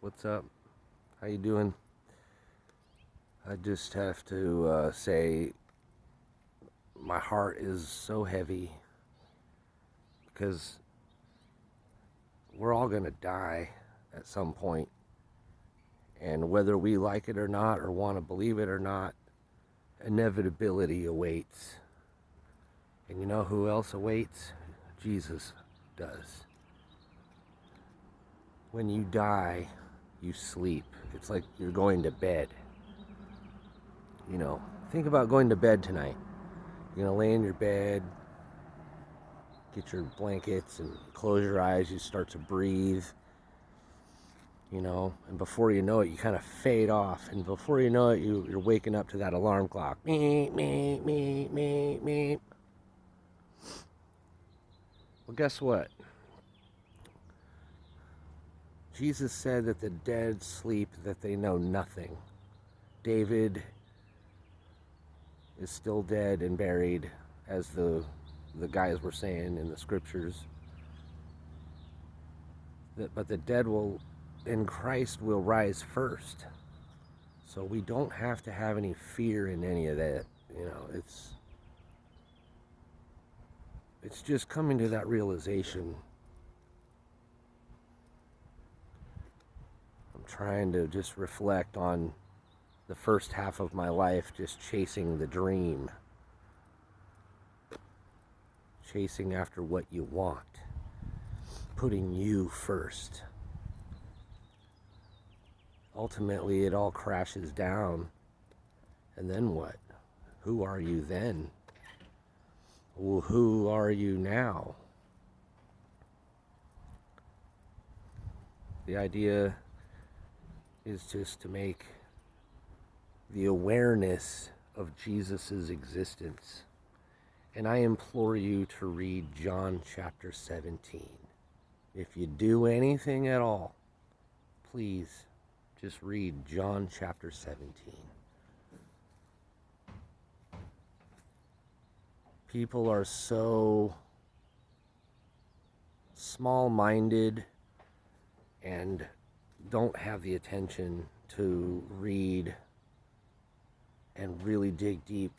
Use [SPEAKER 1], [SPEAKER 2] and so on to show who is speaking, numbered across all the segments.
[SPEAKER 1] What's up? How you doing? I just have to say my heart is so heavy because we're all going to die at some point. And whether we like it or not, or want to believe it or not, inevitability awaits. And you know who else awaits? Jesus does. When you die, you sleep. It's like you're going to bed. Think about going to bed tonight. You're going to lay in your bed, get your blankets and close your eyes. You start to breathe, and before you know it, you kind of fade off. And before you know it, you're waking up to that alarm clock. Me, me, me, me, me. Well, guess what? Jesus said that the dead sleep, that they know nothing. David is still dead and buried, as the guys were saying in the scriptures. But the dead will, in Christ, will rise first. So we don't have to have any fear in any of that. It's just coming to that realization. I'm trying to just reflect on the first half of my life, just chasing the dream, chasing after what you want, putting you first. Ultimately, it all crashes down. And then what? Who are you then? Well, who are you now? The idea is just to make the awareness of Jesus's existence. And I implore you to read John chapter 17. If you do anything at all, please just read John chapter 17. People are so small-minded and don't have the attention to read and really dig deep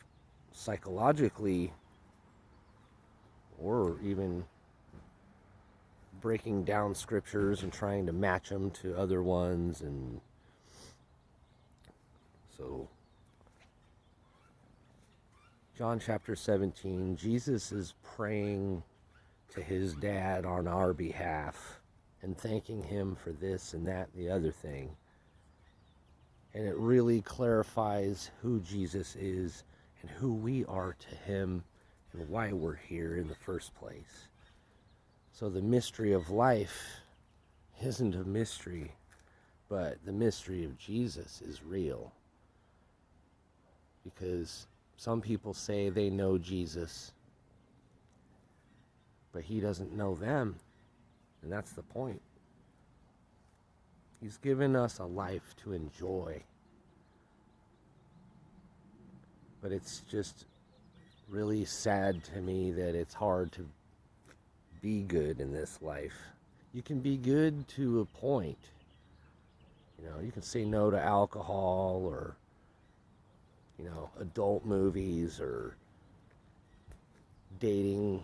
[SPEAKER 1] psychologically, or even breaking down scriptures and trying to match them to other ones. And so John chapter 17, Jesus is praying to his dad on our behalf and thanking him for this and that and the other thing. And it really clarifies who Jesus is and who we are to him and why we're here in the first place. So the mystery of life isn't a mystery, but the mystery of Jesus is real. Because some people say they know Jesus, but he doesn't know them. And that's the point. He's given us a life to enjoy. But it's just really sad to me that it's hard to be good in this life. You can be good to a point. You can say no to alcohol, or adult movies, or dating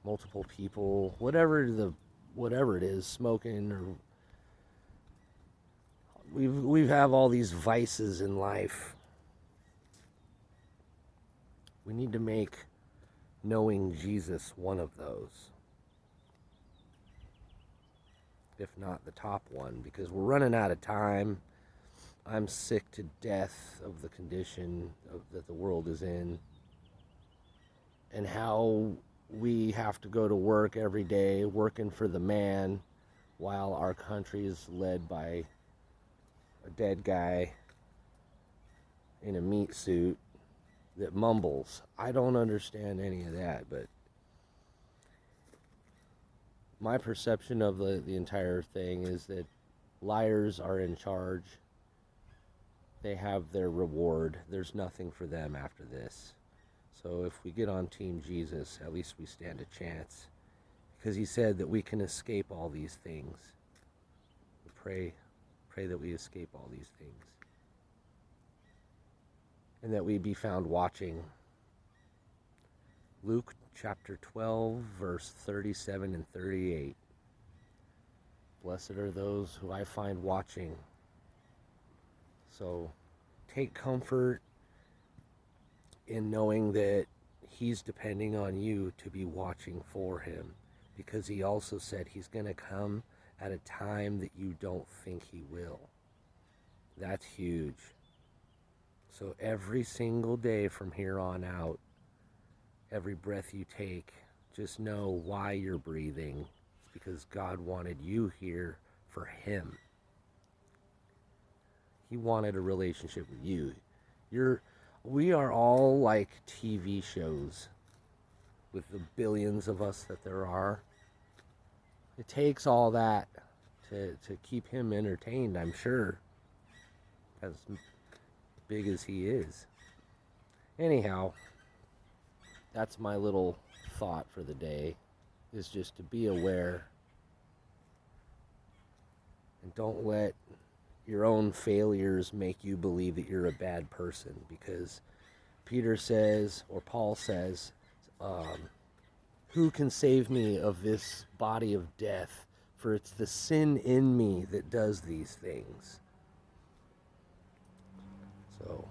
[SPEAKER 1] multiple people, whatever it is, smoking, or we have all these vices in life. We need to make knowing Jesus one of those, if not the top one, because we're running out of time. I'm sick to death of the condition that the world is in, and how we have to go to work every day working for the man, while our country is led by a dead guy in a meat suit that mumbles. I don't understand any of that, but my perception of the entire thing is that liars are in charge. They have their reward. There's nothing for them after this. So if we get on Team Jesus, at least we stand a chance, because he said that we can escape all these things. We pray Pray that we escape all these things. And that we be found watching. Luke chapter 12, verse 37 and 38. Blessed are those who I find watching. So take comfort in knowing that he's depending on you to be watching for him, because he also said he's going to come at a time that you don't think he will. That's huge. So every single day from here on out, every breath you take, just know why you're breathing. It's because God wanted you here for him. He wanted a relationship with you. We are all like TV shows with the billions of us that there are. It takes all that to keep him entertained, I'm sure, as big as he is. Anyhow, that's my little thought for the day, is just to be aware and don't let your own failures make you believe that you're a bad person, because Peter says, or Paul says, who can save me of this body of death? For it's the sin in me that does these things. So